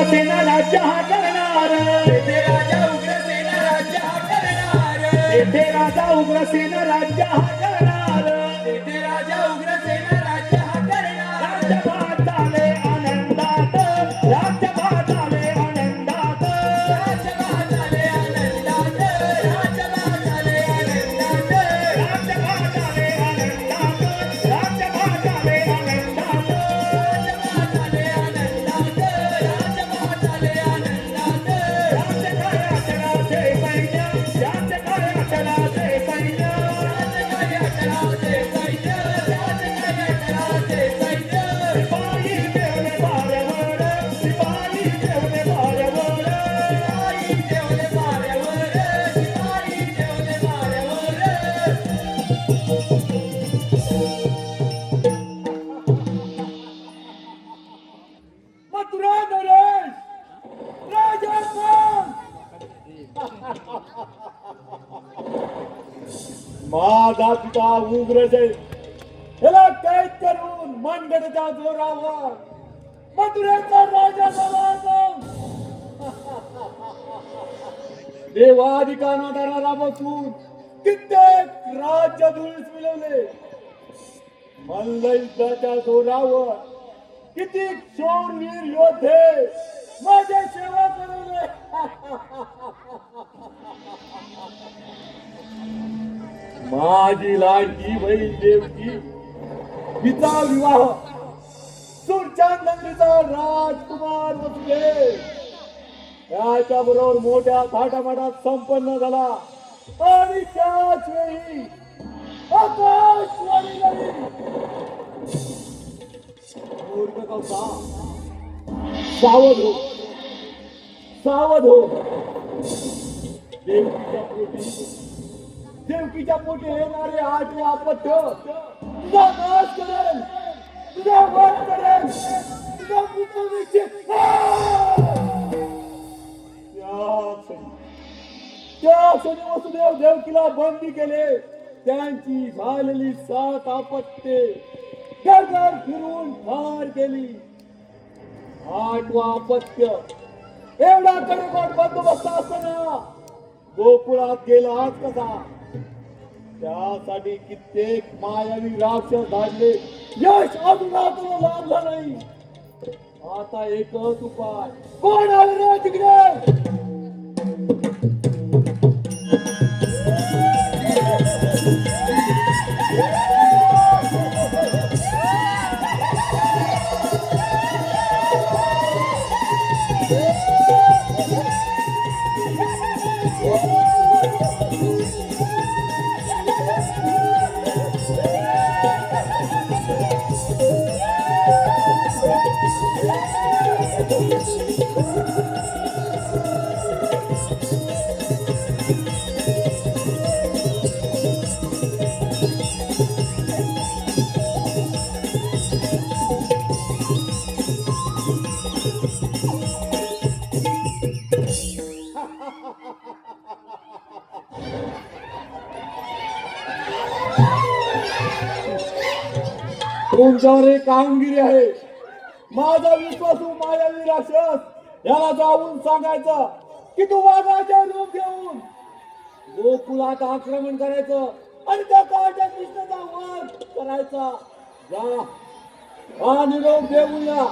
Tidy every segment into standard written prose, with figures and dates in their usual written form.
उग्रसेन राज्य हा करणार, येथे राजा उग्रसेन राज्य हा करणार, येथे राजा उग्रसेन राज्य हा करणार. येथे राजा उग्रसेन राज्य हा करणार. राज्यभार झाले आनंदात, राज्यभार झाले आनंदात, राज्यभार झाले आनंदात, राज्यभार झाले आनंदात, राज्यभार झाले आनंदात, राज्यभार झाले आनंदात. राज्यभार झाले आनंदात, राज्यभार झाले आनंदात. राज्य काय अचलाचे सैन्य, राज्य काय अचलाचे सैन्य, राजकार्य अठराचे सैन्य, राजकार्य अठराचे सैन्य. सिपाही ठेवले भाऱ्यावर, सिपाही ठेवले भाऱ्यावर. शिपाई ठेवले माऱ्यावर, शिपाई ठेवले माऱ्यावर. मथुरा नरेश, राजा कोण? माझा पिता उग्रसेन याला कैद करून मनगटाच्या जोरावर मथुरेचा राजा झाला होता. देवाधिकांना राबवून कित्येक राज्य धुळीस मिळवले. मल्लयुद्धाच्या जोरावर किती शूरवीर योद्धे माझे सेवा करवले. माझी लाडकी बहीण देवकी हिचा विवाह सुरचांद नगरीचा राजकुमार वसुदेव याच्या बरोबर मोठ्या थाटामाटात संपन्न झाला. आणि त्याच वेळी आकाशवाणी झाली. मूर्ख कौसा, सावध हो, सावध हो. देवकीच्या पोटी येणारे आठवे आपत्य तुझा नाश करेल, तुझा वध करेल, तुझा मुक्तीचे. त्या क्षणी वसुदेव देवकीला बंदी केले. त्यांची झालेली 7 आपत्ये घर फिरून ठार केली. 8वा अपत्य एवढा कडकट बंदोबस्त असताना गोकुळात गेला आज कसा? त्यासाठी कित्येक मायावी राक्षस धाडले. यश अजून लाभला नाही. आता एकच उपाय. कोण आले रे तिकडे? तुमच्यावर एक कामगिरी आहे. माझा विश्वासू मायावी राक्षस याला जाऊन सांगायचं की तू वाघाचे रूप घेऊन गोकुळात आक्रमण करायचं आणि त्या काळच्या कृष्णाचा वध करायचा. जा हा निरोप देऊन या.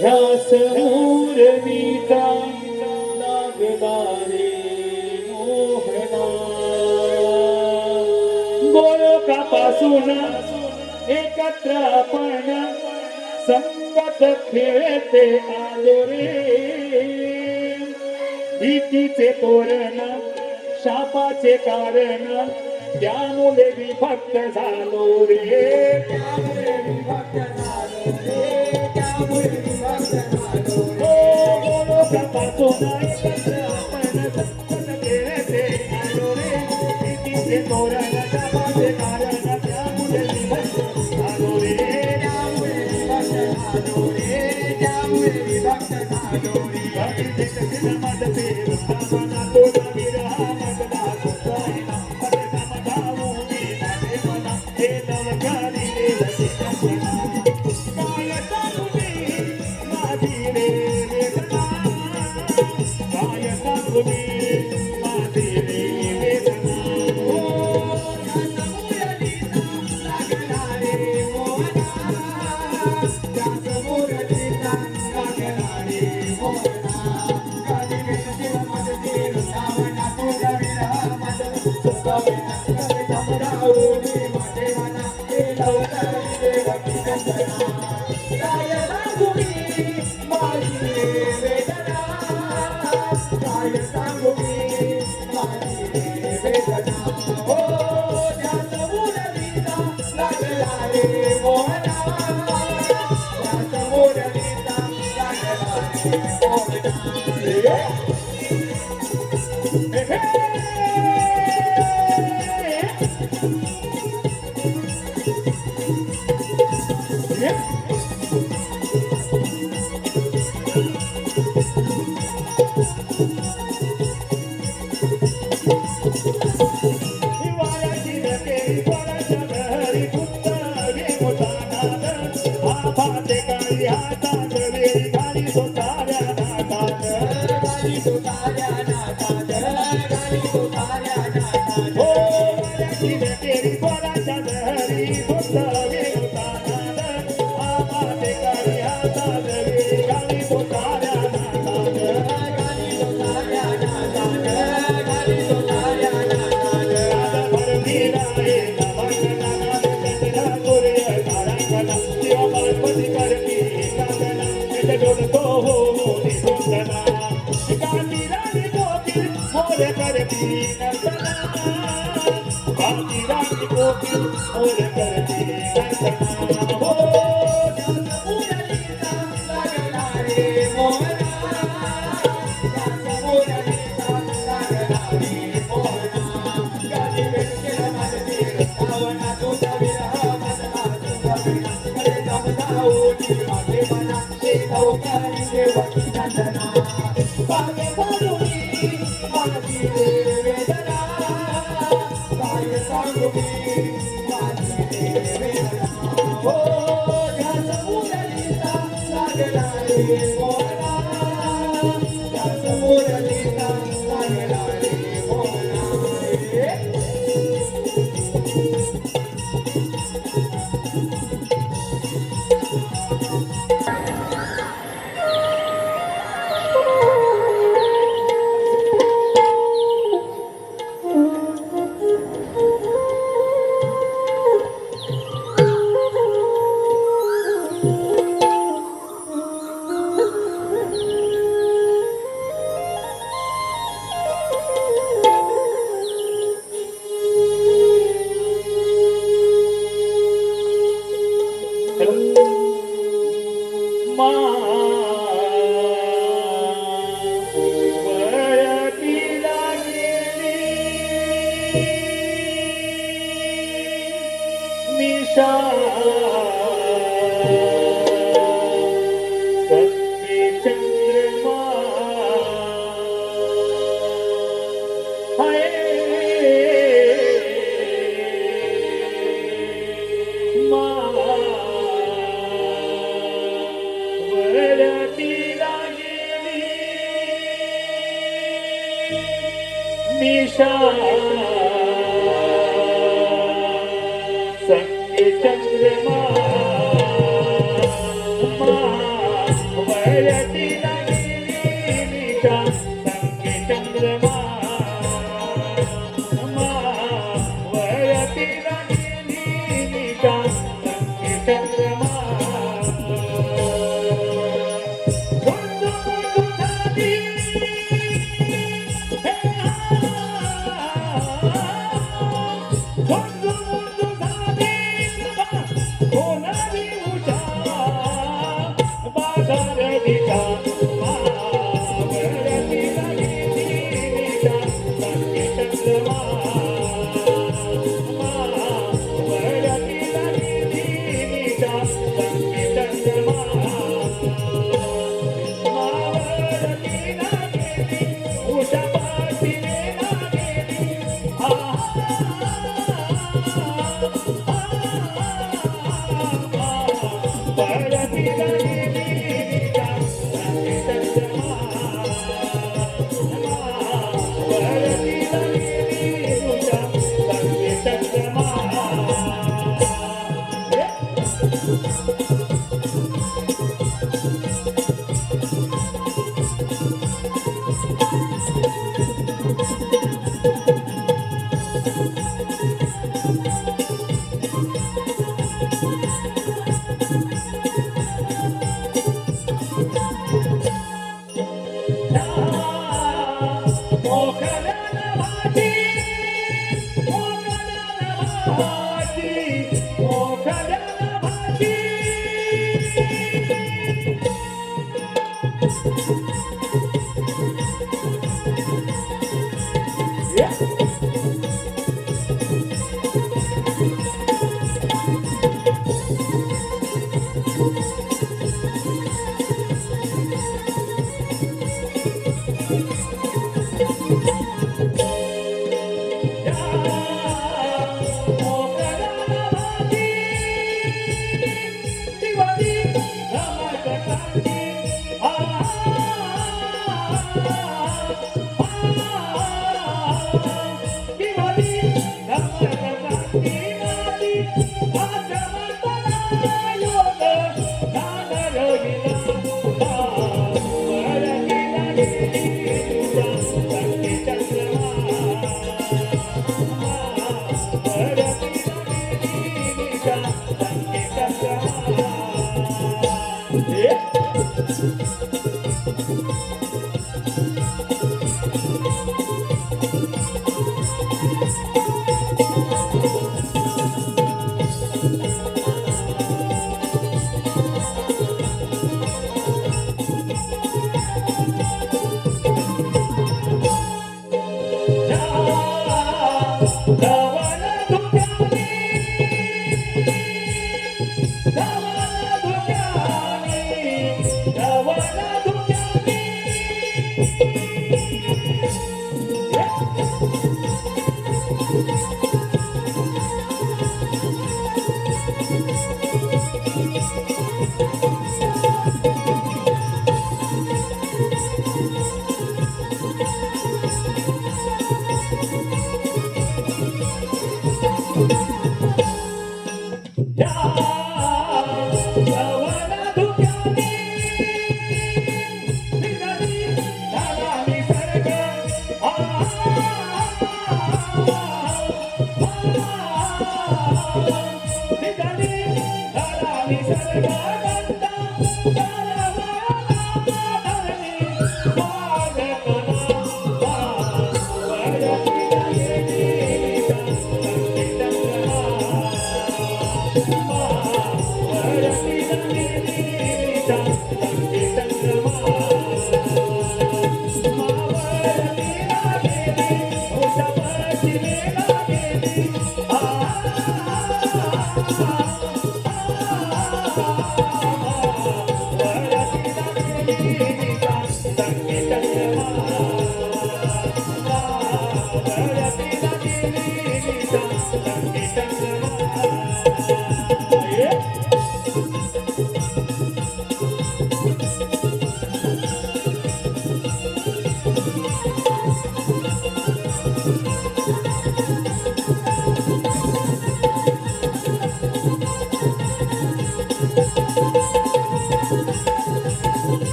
ह्या समोरनीचा लागला रे मोहना गोलोकापासून एकत्र आपण संगत खेळते आलो रे भीतीचे तोरण शापाचे कारण त्यामुळे विभक्त झालो रे त्यामुळे विभक्त झालो रे त्यामुळे विभक्त झालो रे गोलोकापासून एकत्र आपण संगत खेळते आलो रे भीतीचे तोरण शापाचे कारण त्यामुळे विभक्त झालो रे त्यामुळे विभक्त झालो रे त्यामुळे विभक्त झालो रे निशा संगे चंद्रमा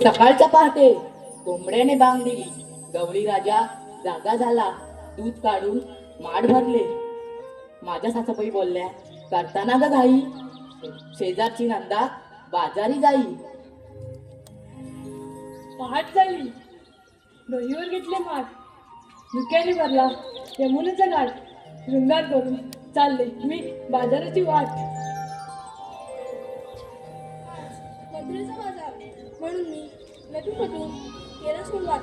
सकाळच्या पहाटे कोंबड्याने बांग दिली. गवळी राजा जागा झाला. दूध काढून माठ भरले. माझ्या सासूबाई बोलल्या, करताना ग घाई, शेजारची नंदा बाजारी जाई. पहाट झाली. डोईवर घेतले माठ, धुक्याने भरला यमुनेचा घाट. शृंगार करून चालले मी बाजाराची वाट. मथुरेचा बाजार म्हणून मी नटून केला सुरुवात.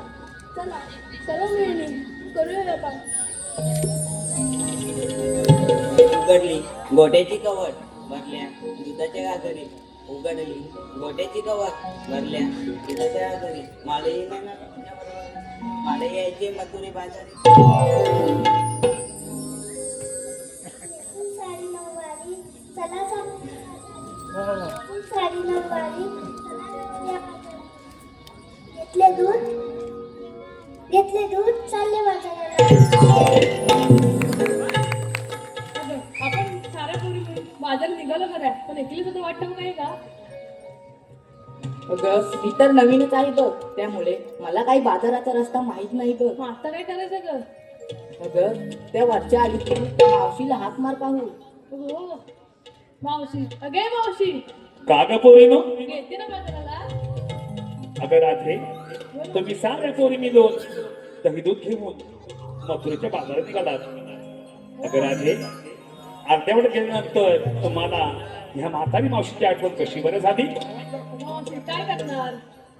चला सर्व मिळून करूया व्यापार. उघडली गोट्याची कवट भरल्या दुधाच्या घागरी. उघडली गोट्याची कवट भरल्या दुधाच्या घागरी. मला यायचे मथुरे बाजारी. साडी नऊवारी चला जाऊ साडी नऊवारी घेतले दूध चालले बाजाराला अगं, आपण साऱ्या पोरी मिळून बाजार निघालो खरं पण एकलीच होतं वाटतं नाही का? अगं मी तर नवीनच आहे ग, त्यामुळे मला काही बाजाराचा रस्ता माहित नाही ग. मग आता काय करायचं ग? अगं त्या वरच्या आली मावशीला हाक मार पाहू. हो मावशी अगे मावशी का ग पोरीनो? घेते ना बाजाराला. अगं रात्री तुम्ही साऱ्या पोरी मिळून दही दूध घेऊन मथुरेच्या बाजारात निघालात. अगं राधे, अर्ध्यावर गेल्यानंतर तुम्हाला ह्या म्हातारी मावशीची आठवण कशी बरं झाली? मावशी काय करणार?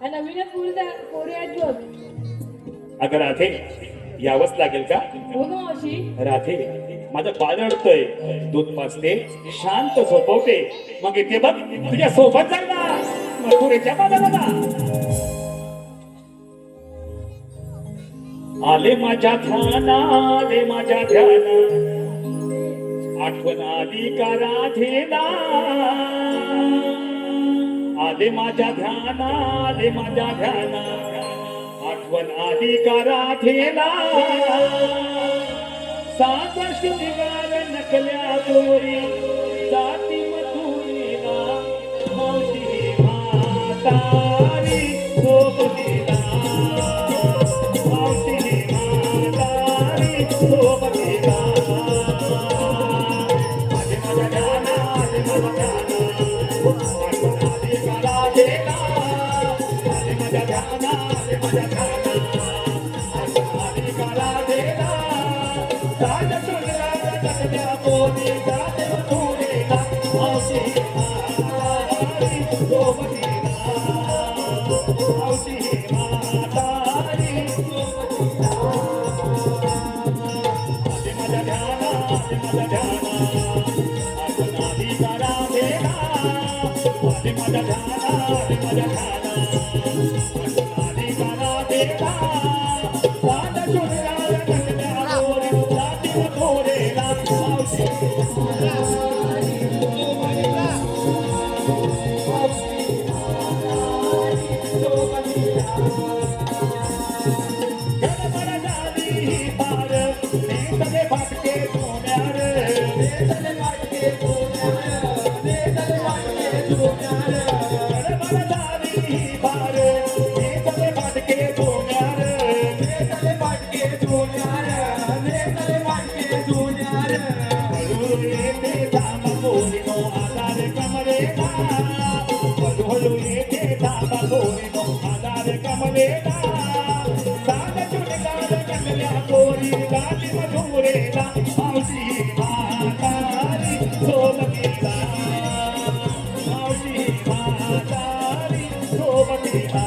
या नवीनच पोरी आहेत बघ. अगं राधे, यावंच लागेल का? हो ना मावशी. राधे, माझं बाळ रडतंय, दूध पाजते, शांत झोपवते, मग इथे बघ तुझ्या सोबत जायला मथुरेच्या बाजाराला. आले माझ्या ध्याना, आले माझ्या ध्याना, आठवण आली का राधेला. आले माझ्या ध्याना, आले माझ्या ध्याना, आठवण आली का राधेला. सात शृंगार नकल्या गोरी जाती मथुरेला, मावशी म्हातारी सोबतीला, मावशी म्हातारी सोबतीला. आले माझ्या ध्याना, आले माझ्या ध्याना, आठवण आली का राधेला. आले माझ्या ध्याना, आले माझ्या ध्याना, आठवण आली का राधेला. सात शृंगार नकल्या गोरी जाती मथुरेला, मावशी म्हातारी सोबतीला, मावशी म्हातारी सोबतीला. आले माझ्या ध्याना, आले माझ्या ध्याना, आठवण आली का राधेला. आले माझ्या ध्याना, आले माझ्या ध्याना, आठवण आली का राधेला. सात शृंगार नकल्या गोरी जाती मथुरेला, मावशी म्हातारी सोबतीला, मावशी म्हातारी सोबतीला. गडबड झाली पार, नेसले फाटके सोन्यार, नेसले फाटके सोन्यार, नेसले फाटके सोन्यार. गडबड झाली पार, नेसले फाटके सोन्यार, नेसले फाटके सोन्यार, नेसले फाटके सोन्यार. हळू येते धाम गोरीनो आधार कमरेला, हळू येते धाम गोरीनो आधार कमरेला. सात शृंगार नकल्या गोरी जाती मथुरेला, मावशी म्हातारी सोबतीला, मावशी म्हातारी सोबतीला.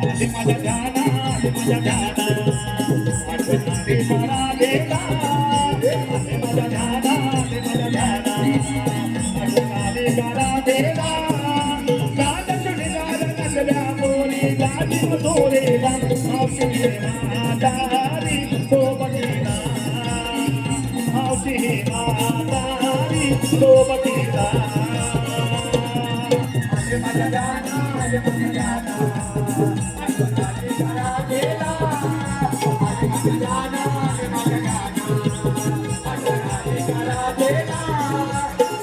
आले माझ्या ध्याना, आले माझ्या ध्याना, आठवण आली का राधेला. आले माझ्या ध्याना, आले माझ्या ध्याना, आठवण आली का राधेला. सात शृंगार नकल्या गोरी जाती मथुरेला, मावशी म्हातारी सोबतीला, मावशी म्हातारी सोबतीला. आले माझ्या ध्याना, आले माझ्या ध्याना, आठवण आली का राधेला. आले माझ्या ध्याना, आले माझ्या ध्याना, आठवण आली का राधेला.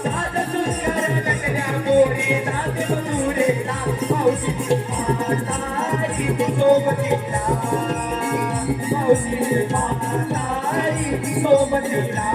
सात शृंगार नकल्या गोरी जाती मथुरेला, मावशी म्हातारी सोबतीला, मावशी म्हातारी सोबतीला.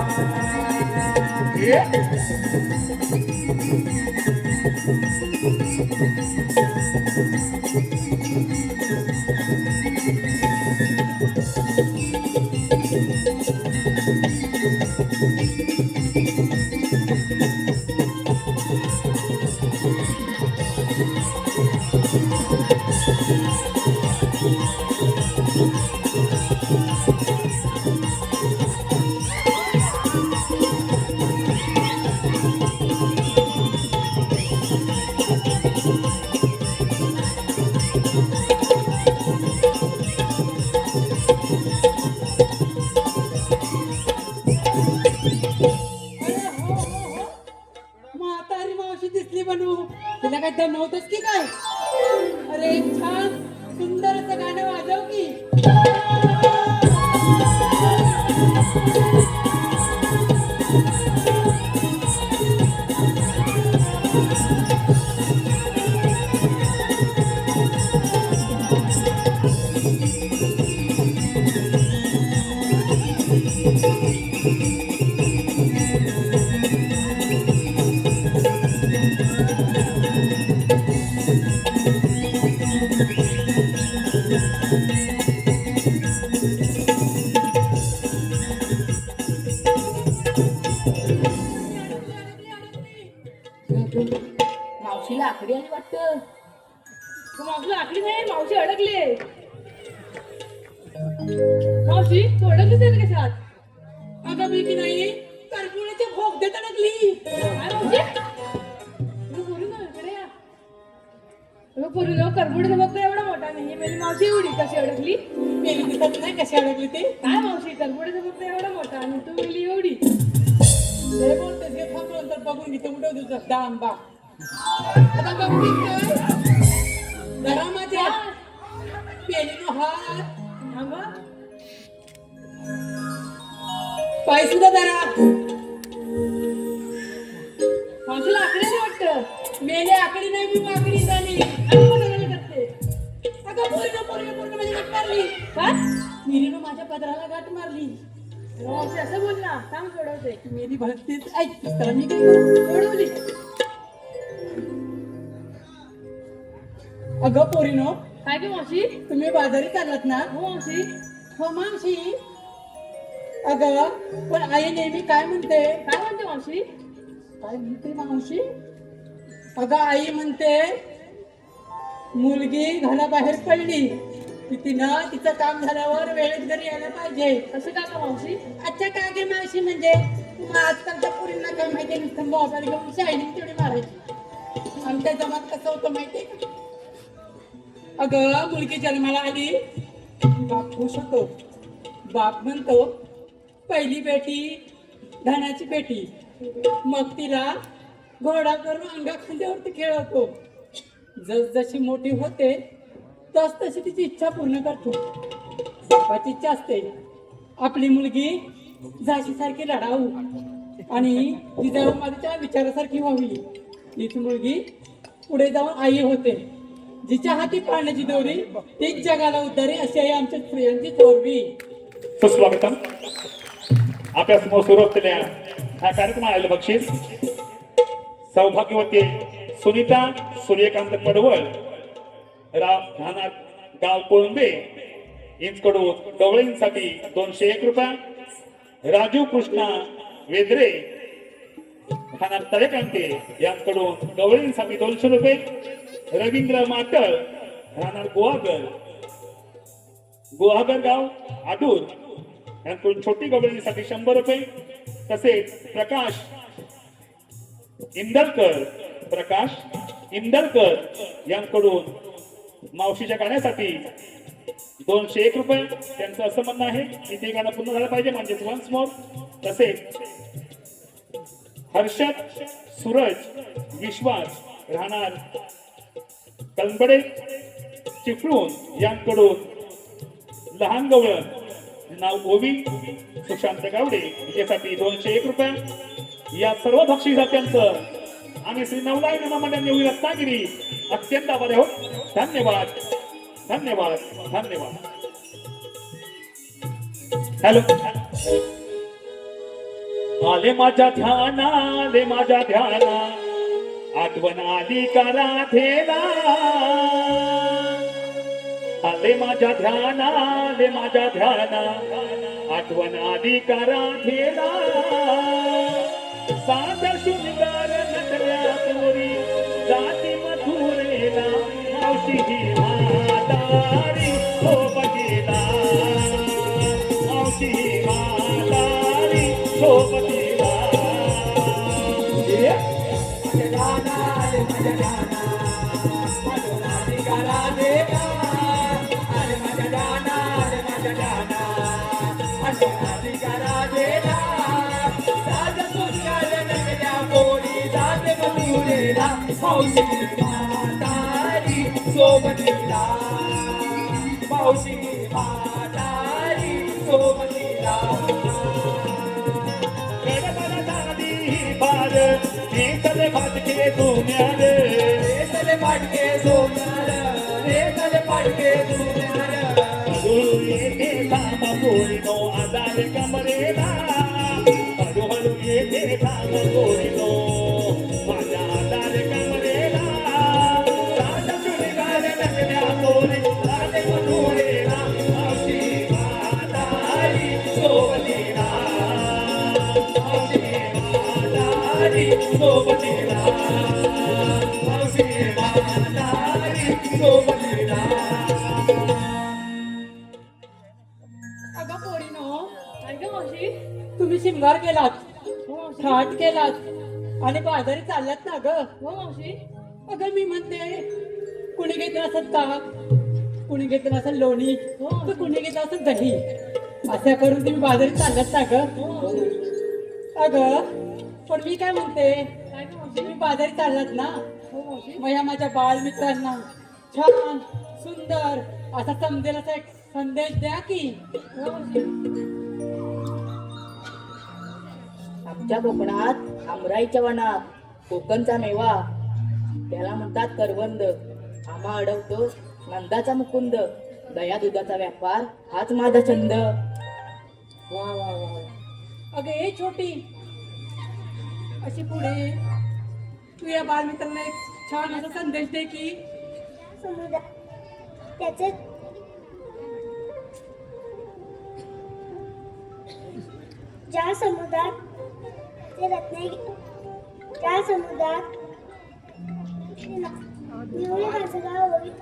म्हणू तुला काय दमवतोस की काय अरे छान सुंदर असं गाणं वाजव की मावशीला आकडी आली वाटतं. मावशी आखली नाही मावशी अडकली मावशी तू अडकलीच आहे कशात अगं मी की नाही करपुळ्याचे भोग देत अडकली काय मावशी तुला बोलू ना इकडे या बोलू ना करबुडीचा फक्त एवढा मोठा नाही मेली मावशी एवढी कशी अडकली मेली दिसत नाही कशी अडकली ते काय मावशी करबुडीचा फक्त एवढा मोठा आणि तू मेली एवढी हे बोलतेस हे थांब नंतर बघून घेतो कुठं तुझा डांबा आता बघतीस काय जरा माझ्या पेलीनो हात थांबा पाय सुद्धा जरा मावशीला आकडी नाही वाटतं मेले आकडी नाही मी वाकडी झाली आणि कोणाला करते अगं पूर्ण माझी गाठ मारली काय मिरीनं माझ्या पदराला गाठ मारली मावशी असं बोल ना सांग सोडवते मेरी भक्तीच ऐक तर मी काय करू सोडवली अगं पोरीनो काय गे मावशी तुम्ही बाजारी चाललात ना हो मावशी हो मावशी अगं पण आई नेहमी काय म्हणते काय म्हणते मावशी काय म्हणते मावशी अगं आई म्हणते मुलगी घराबाहेर पडली की तिनं तिचं काम झाल्यावर वेळेत घरी यायला पाहिजे असं का का मावशी अच्छा काय गे मावशी म्हणजे मग आजकालच्या पोरींना काय माहिती नुसतं मोबाईल घेऊन शायनिंग तेवढी मारायची आमच्या जमात कसं होतं माहितीये का अगं मुलगी जन्माला आली बाप खुश होतो बाप म्हणतो पहिली बेटी धनाची पेटी मग तिला घोडा करून अंगा खांद्यावरती खेळवतो जसजशी मोठी होते तस तशी तिची इच्छा पूर्ण करतो बापाची इच्छा असते आपली मुलगी झाशीसारखी लढावू आणि जिजामातीच्या विचारासारखी व्हावी तीच मुलगी पुढे जाऊन आई होते जिच्या हाती पाण्याची दोरी तीच जगाला उद्धारी अशी आहे आमच्या स्त्रियांची थोरवी सुस्वागतम आपल्या समोर सुरू असलेल्या हा कार्यक्रम आलेला बक्षीस सौभाग्यवती सुनीता सूर्यकांत पडवळ राहणार गाव कोळंबे यांच्याकडून गवळींसाठी 201 रुपये राजू कृष्णा वेद्रे राहणार तळेकांते यांच्याकडून गवळींसाठी 200 रुपये रवींद्र माटळ राहणार गुहागर गाव आडूर यांकडून छोटी गवळीसाठी 100 रुपये तसेच प्रकाश इंदरकर यांकडून मावशीच्या गाण्यासाठी 201 रुपये त्यांचं असं म्हणणं आहे की ते गाणं पूर्ण झालं पाहिजे म्हणजे वन्स मोर तसेच हर्षद सूरज विश्वास राहणार कलंबडे चिपळूण यांकडून लहान गवळण नाव ओवी सुशांत गावडे यासाठी 201 रुपये या सर्व बक्षिसात्यांचं आम्ही श्री नवलाई नमा मंडळ नेवरी रत्नागिरी अत्यंत आभारी आहोत धन्यवाद धन्यवाद धन्यवाद हॅलो आले माझ्या ध्याना आठवण आली का राधेला आले माझ्या ध्याना आठवण आली का राधेला साध्या शृंगार नटल्या तोरी जाती मथुरेला मावशी ही म्हातारी सोबतीला मावशी ही म्हातारी सोबतीला पोरी जाते मथुरेला मावशी म्हातारी सोबतीला मावशी म्हातारी सोबतीला गडबड झाली बार केसले फाटके धुम्यार रेसले पाटके सोन्यार रेसले पाटके सोन्यार हळूहळू येते काम पोरीनो आजार कमरेला हळूहळू येते काम पोरीनो माझ्या आजार कमरेला राजा चुडीदार नगल्या पोरी राजे मथुरेला मावशी म्हातारी सोबतीला मावशी म्हातारी सोबतीला मावशी म्हातारी सोबतीला अगं पोरीनो, काय ग मावशी? तुम्ही शिंगार केलात, हो मावशी. थाट केलात आणि बाजारी चाललात ना ग. हो मावशी. अगं मी म्हणते, कुणी घेतलं असत ताक, कुणी घेतलं असं लोणी, तर कुणी घेतलं असं दही, असं करून तुम्ही बाजारी चाललात ना ग. हो मावशी. अगं पण मी काय म्हणते, काय ग मावशी? तुम्ही बाजारी चाललात ना, हो मावशी. मग या माझ्या बालमित्रांना छान सुंदर असा समजेल असा एक संदेश द्या की. हो मावशी. आमच्या कोकणात आमराईच्या वनात कोकणचा मेवा त्याला म्हणतात करवंद. आम्हा अडवतो नंदाचा मुकुंद. दया दुधाचा व्यापार हाच माझा छंद. वा वा वा. अगं हे छोटी अशी पुढे तू या बालमित्रांना एक छान असा संदेश दे की. समुद्र त्याचे ज्या समुद्रात ते त्या समुद्रात निवळे माझं गाव होईल.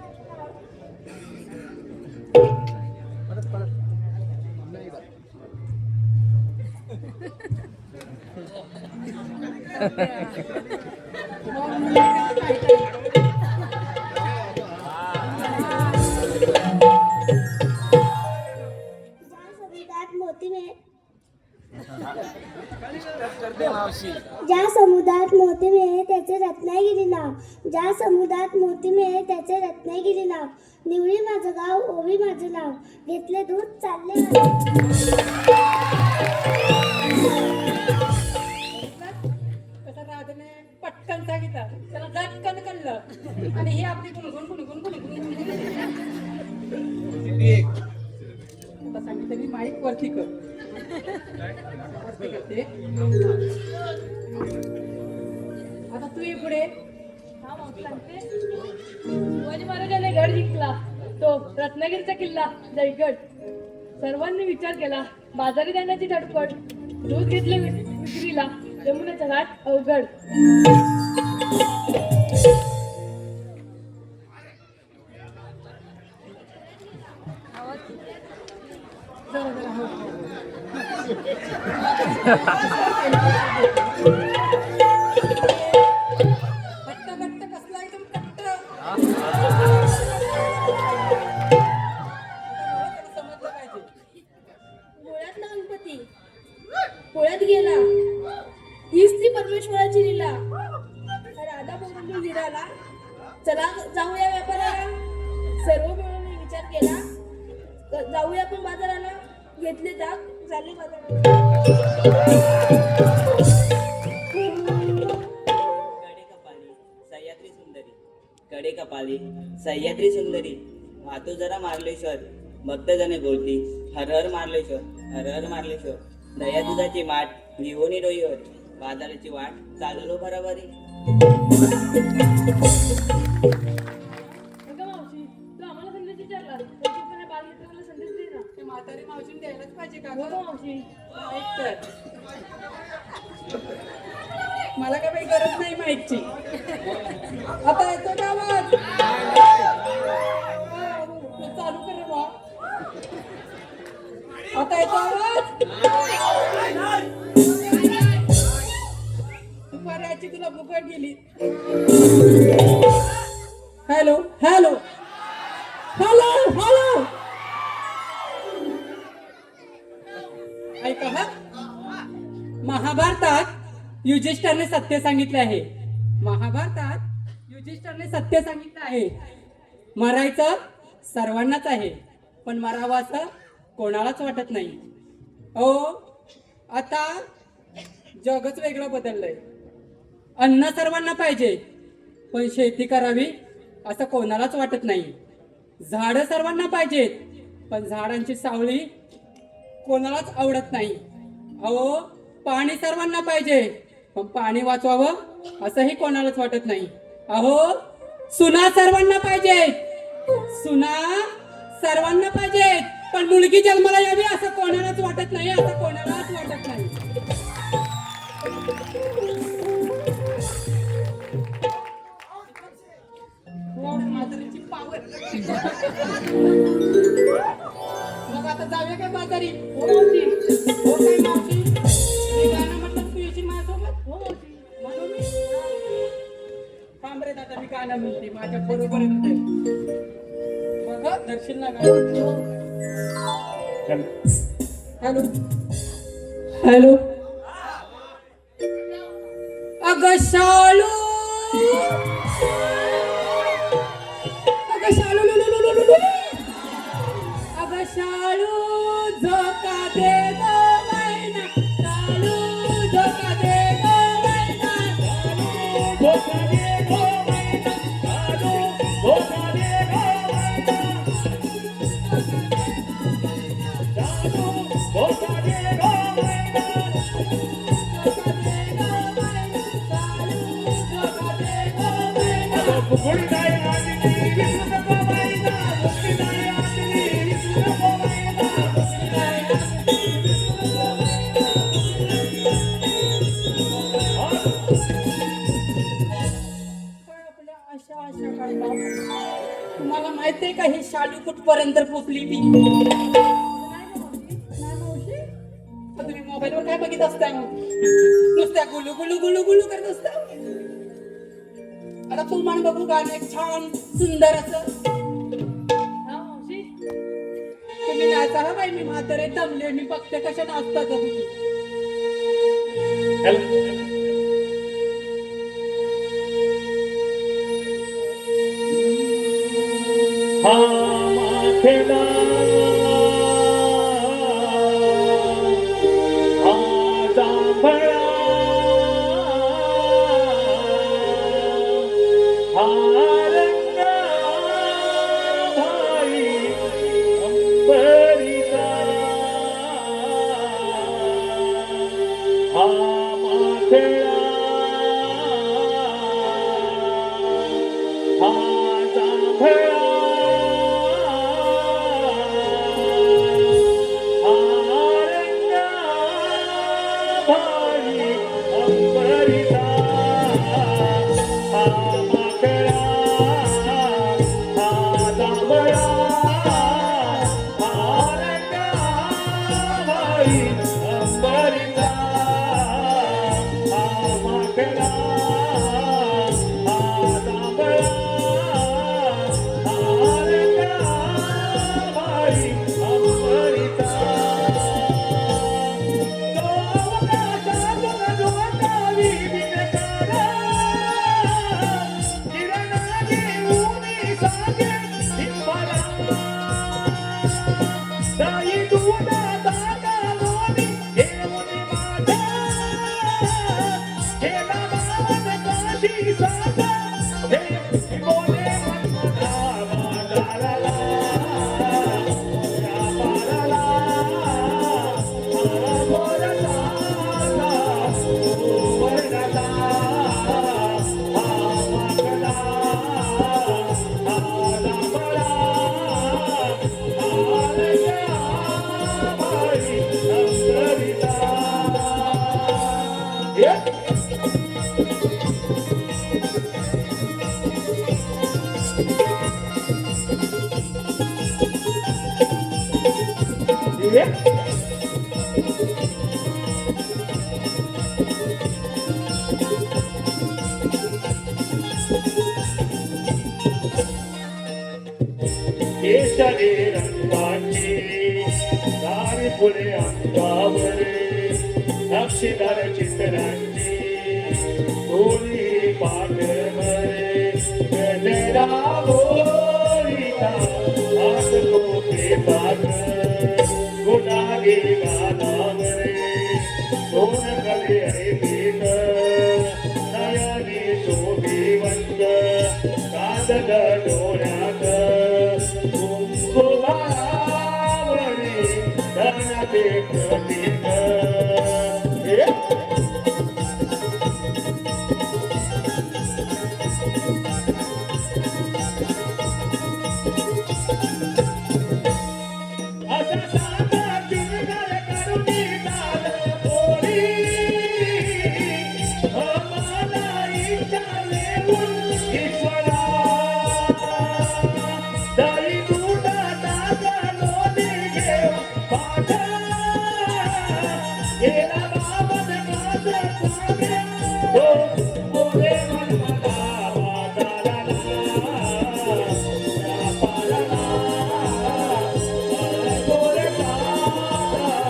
ज्या समुद्रात मोती मिळे त्याचे रत्नागिरी नाव. ज्या समुद्रात मोती मिळे त्याचे रत्नागिरी नाव. निवळी माझं गाव ओवी माझं नाव. घेतले दूध चालले कसं राधने पटकन सांगितलं, त्याला झटकन कळलं आणि हे आपली गुणगुण गुणगुण गुणगुण आता सांगितलं मी माईक वरती कर. वरती करते. आता तू ये पुढे. हा मावशी सांगते. शिवाजी महाराजांनी गड जिंकला तो रत्नागिरीचा किल्ला जयगड. सर्वांनी विचार केला बाजारी जाण्याची धडपड. दूध घेतले विक्रीला यमुनेचा घाट अवघड. जरा जरा हो. घट्ट घट्ट कसला एकदम घट्ट. समजलं पाहिजे. गोळ्यातला गणपती पोळ्यात गेला. हीच ती परमेश्वराची लीला. राधा बरोबर निराला. चला जाऊया व्यापाराला. सर्व मिळून विचार केला. जाऊया आपण बाजाराला. घेतले दाग झाले बाजाराला. कडे कपाली सह्याद्री सुंदरी. वाहतो जरा मार्लेश्वर. भक्त जणे बोलती हर हर मार्लेश्वर हर हर मार्लेश्वर. दया दुधाची माठ घेऊन डोईवर. बाजाराची वाट चाललो बराबरी. अगं मावशी तू आम्हाला संदेश विचारला तर तू पण या बालमित्राला संदेश दे ना. ते म्हातारी मावशीने द्यायलाच पाहिजे का हो गं? गं मावशी. ऐक तर. मला काय बाई गरज नाही माहितची. आता येतो का आवाज? तू चालू कर रे बा. आता येतो आवाज? दुपारी तुला फुकट गेली. Hello hello hello hello. ऐका हा. महाभारतात युधिष्ठिराने सत्य सांगितले आहे महाभारतात युधिष्ठिरने सत्य सांगितलं आहे, मरायचं सर्वांनाच आहे, पण मरावं असं कोणालाच वाटत नाही. आता जगच वेगळं बदललंय. अन्न सर्वांना पाहिजे, पण शेती करावी असं कोणालाच वाटत नाही. झाडं सर्वांना पाहिजेत, पण झाडांची सावली कोणालाच आवडत नाही. पाणी सर्वांना पाहिजे, पण पाणी वाचवावं असंही कोणालाच वाटत नाही. सुना सर्वांना पाहिजेत, सुना सर्वांना पाहिजेत, पण मुलगी जन्माला यावी असं कोणालाच वाटत नाही, असं कोणालाच वाटत नाही. म्हातारीची पावर. मग आता जाऊया काय बाजारी? हो मावशी. हो काय मावशी, मी गाणं म्हटलं तू येशील माझ्यासोबत? हो मावशी. म्हणून थांब रे दादा, मी गाणं म्हणते माझ्या बरोबर मग दर्शन ना गाणं. Hello hello. अगं शालू, अगं शालू, अगं शालू झोका दे गो मैना, शालू झोका दे गो मैना, धोका दे गो मैना, शालू धोका दे गो मैना, शालू धोका दे गो मैना, फुगडी नाही आणली विसरू नको मैना, फुगडी नाही आणली विसरू नको मैना, फुगडी नाही आणली विसरू नको आपल्या आशा आशा काय बाबा. तुम्हाला माहितीये का ही शालू कुठपर्यंत पोचली ती? तुम्ही मोबाईलवर काय बघित असता? नुसत्या गुलू गुलू गुलू गुलू करत असता. आता तू म्हण बघू गाणं एक छान सुंदर असं. तुम्ही नाचा हा बाई, मी म्हातारे दमले, मी बघते कशा नाचता तुम्ही. हा माथेला हा जांभळा हा रंगा भाई अंबरिता हा माथेला हा जांभळा केशरी रंगाची दारी फुले अंगावरे अक्षिदार चित्रांची दोन्ही पाठ तेरा बोलिता आज तो के पाग गुनागे गानावरे दोन कले ऐक नयनी शोभिवंत कादग डोळ्यात कुंकुमावरी धनते प्रतीक असा साधा चिरकाल करुणी दाद पोरी आम्हाला इच्छा लेऊन ईश्वरा दही दुधाचा लोणी घेऊ पाठा गेला बाबन कास पागे हो मोरे मनमला वादाला पालना गोरे पादा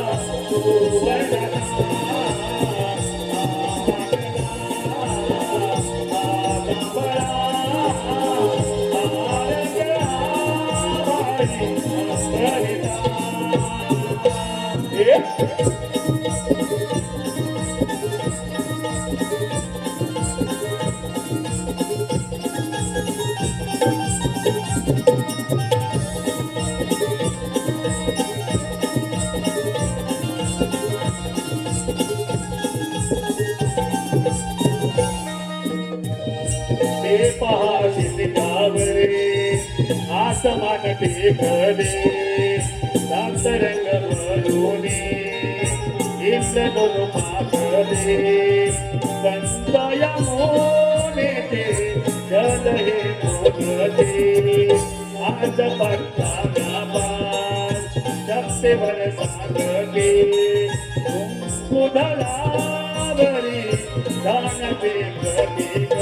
ते पहा शिंगावरे आसमान टेकले सातरंग मलोनी इंद्र दोन पाकले संतय मोने ते जल हे मोगते आज पट्टा व्यापार शक्तीवर साधके कुंकुधरावरी दानते प्रतीक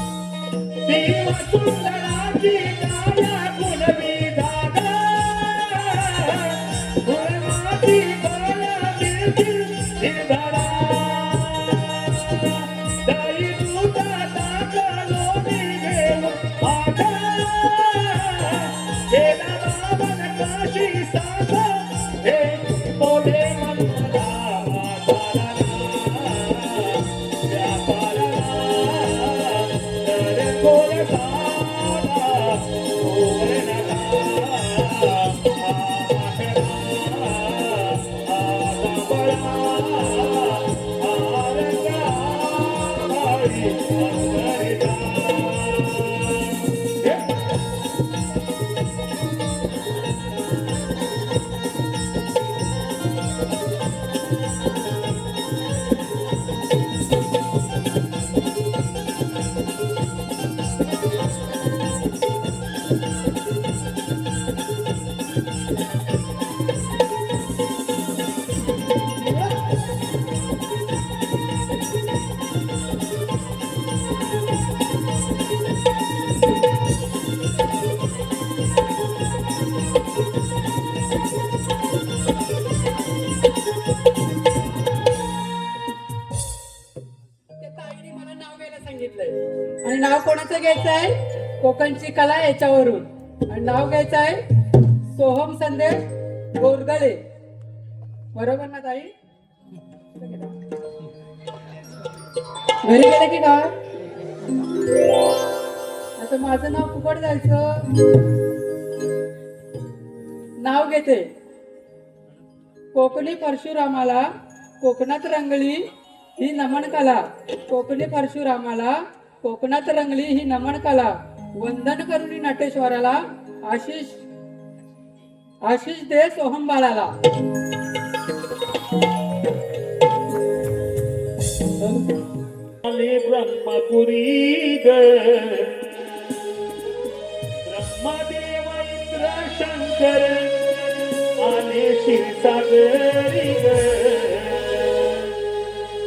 देव सुंदराची काया गुणविधाता गुणवाची बळ मिळतील निर्धारा दही दुधाचा लोणी घेऊन आटा गेला बाबन काशी सासा हे बोले मनमला त्या ताईने मला नाव घ्यायला सांगितलंय आणि नाव कोणाचं घ्यायचं आहे कोकणची कला याच्यावरून आणि नाव घ्यायचं आहे सोहम संदेश गोरगळे बरोबर ना ताई घरी गेले की काय आता माझं नाव फुकट जायचं नाव घेते कोकणी परशुरामाला कोकणात रंगली ही नमन कला कोकणी परशुरामाला कोकणात रंगली ही नमन कला वंदन करुणी नटेश्वराला आशिष आशिष दे सोहम बाळाला ब्रह्मपुरी ग ब्रह्मदेव इंद्र शंकर आले क्षीरसागरी ग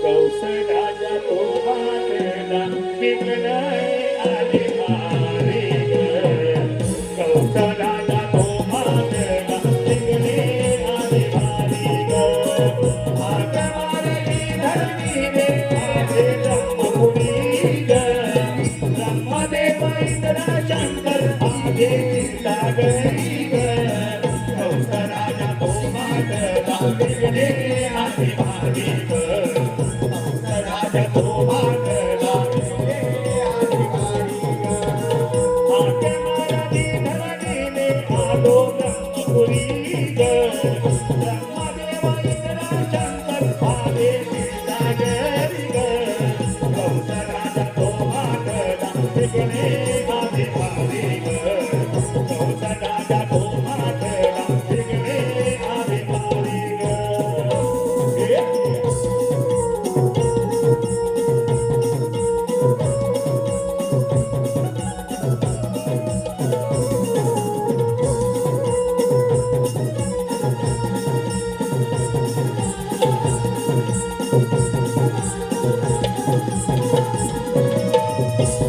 कौशलाच्या तो वाटला पिकलाय आले मारे ग कौशलाच्या तो वाटला पिकले विघ्ने आधी भारी ग राजा तो मागला विघ्ने आधी भारी ग आके मारली धरणीने आलो ब्रह्मपुरी ग ब्रह्मदेवा इंद्रा शंकर भावे सागरी ग कंस राजा तो मागला विघ्ने आधी भारी ग कंस राजा तो मागला विघ्ने आधी भारी ग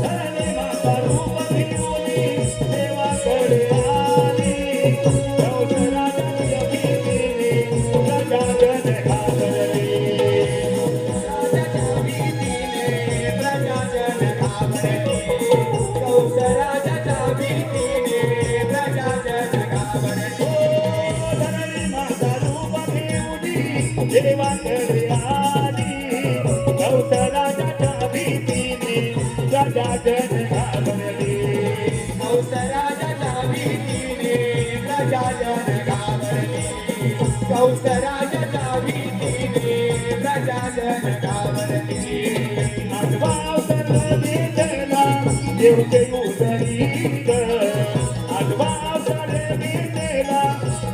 धरणी माता रूप घेऊनी देवाकडे आली कंस राजाच्या भीतीने प्रजाजन घाबरली राजाच्या भीतीने प्रजाजन घाबरली कंस राजाच्या भीतीने प्रजाजन घाबरली धरणी माता रूप घेऊनी देवाकडे आली कंस राजाच्या भीतीने प्रजाजन घाबरली कंस राजाच्या भीतीने प्रजाजन घाबरली कंस राजाच्या भीतीने प्रजाजन घाबरली आजवाव सर्व वेदना देवते उदरी ग आजवाव सर्व वेदना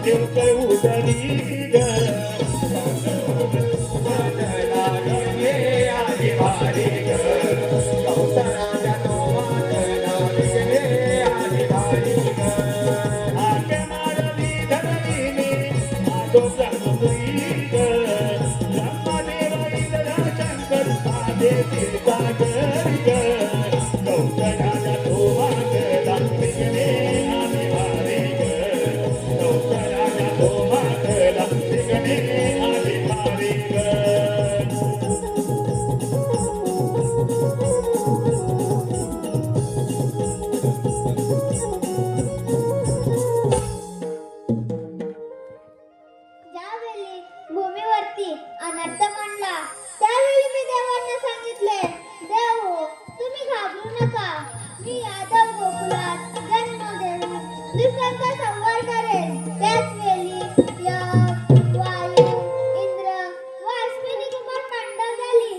देवते उदरी ग बदला विघ्ने आधी भारी ग कंस राजा तो मागला विघ्ने आधी भारी ग आके मारली धरणीने आलो ब्रह्मपुरी ग ब्रह्मदेवा इंद्रा शंकर भावे सागरी ग कंस राजा तो मागला विघ्ने आधी भारी ग कंस राजा तो मागला विघ्ने आधी भारी ग ज्यावेळी भूमीवरती अनर्थ म्हणला त्यावेळी मी देवांना सांगितले, देव तुम्ही घाबरू नका, मी यादव गोकुळात जन्म देऊन दुष्टांचा संहार करेन. त्याच वेळी यम, वायू, इंद्र व अश्विनी कुमार पांडव झाली.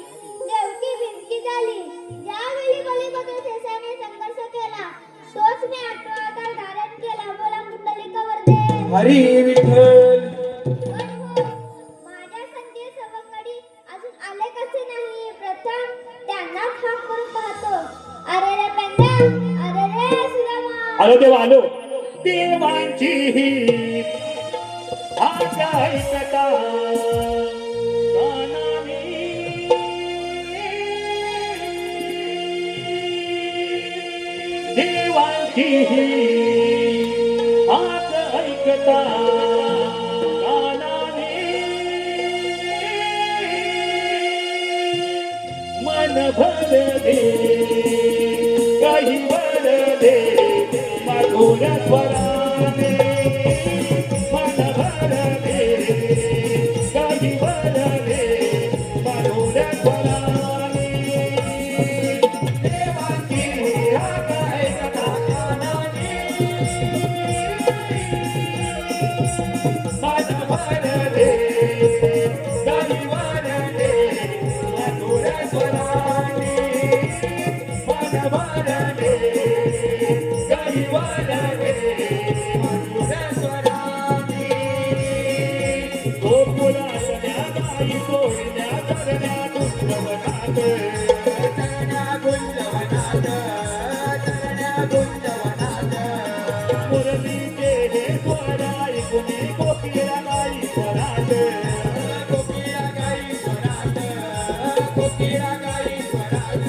देवकी भिंती झाली. ज्यावेळी बलिभद्र शेषाने संघर्ष केला तोच मी आठवा अवतार धारण केला. बोला कुंडलिका वरदे. हरी विठ्ठल. पण हो, माझ्या संधी सवंगडी अजून आले कसे नाही. प्रथम त्यांनाच हाक करून पाहतो. अरे रे पेंड्या, अरे रे सुदामा. आलो देवा आलो देवांची ही आज्ञा ऐकता कानाने देवांची ही आज्ञा ऐकता कानाने मन भर दे काही वर दे मधुर स्वराने मन भर दे काही वर दे मधुर स्वराने देवाची हाक ऐकता कानाने मन भर दे काही वर दे मधुर स्वराने मन भर दे काही वर दे मधुर स्वराने गोकुळातल्या गाई सोडल्या तरण्या गुंजवनात तरण्या गुंजवनात तरण्या गुंजवनात मुरलीचे हे स्वर ऐकून कोकिळा गाई स्वरात कोकिळा गाई स्वरात कोकिळा गाई स्वरात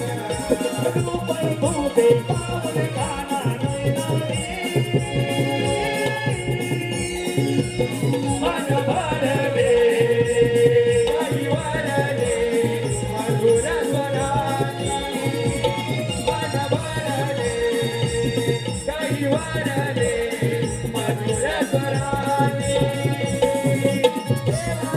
रूप तुझे पावन काना नयनाने मन भर दे काही वर दे मधुर स्वराने मन भर दे काही वर दे मधुर स्वराने देवा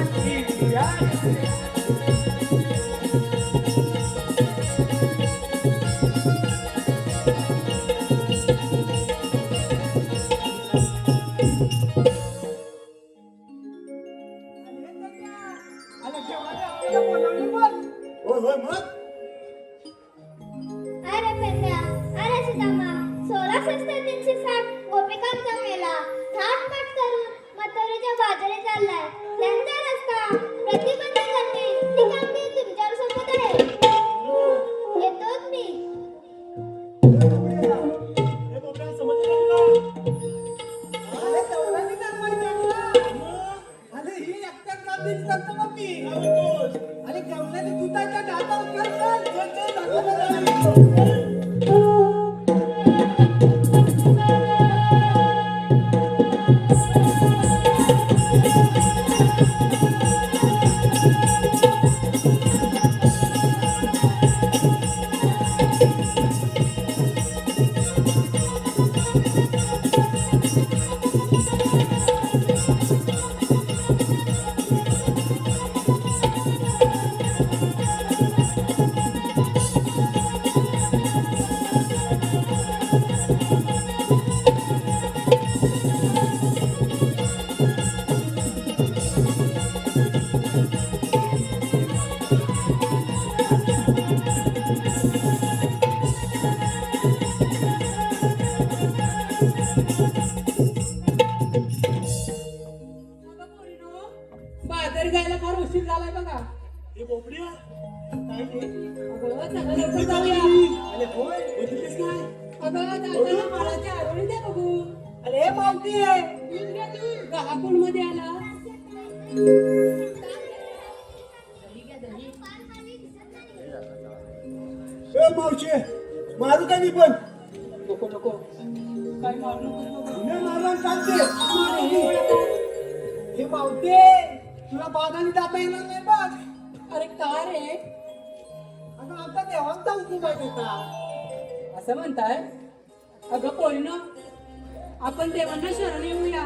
करतो मग मी आणि गवल्याने दुधाच्या दातावर करतात अगं पोरीनो, बाजारी जायला फार उशीर झालाय बघा. अगं चला लवकर जाऊया. अगं जाताना माळाची आरोळी दे बघू. अरे मावती गहापूर मध्ये आला. मावशे मारू का मी पण नको नको काय मारू नकोस बघू. मी मारला चालते हे मावते तुला बागाने जाता येणार नाही बघ. अरे का रे अगं आता देवांचा हुकूम आहे त्याचा. असं म्हणताय? अगं पोरीनो, आपण देवांना शरण येऊया.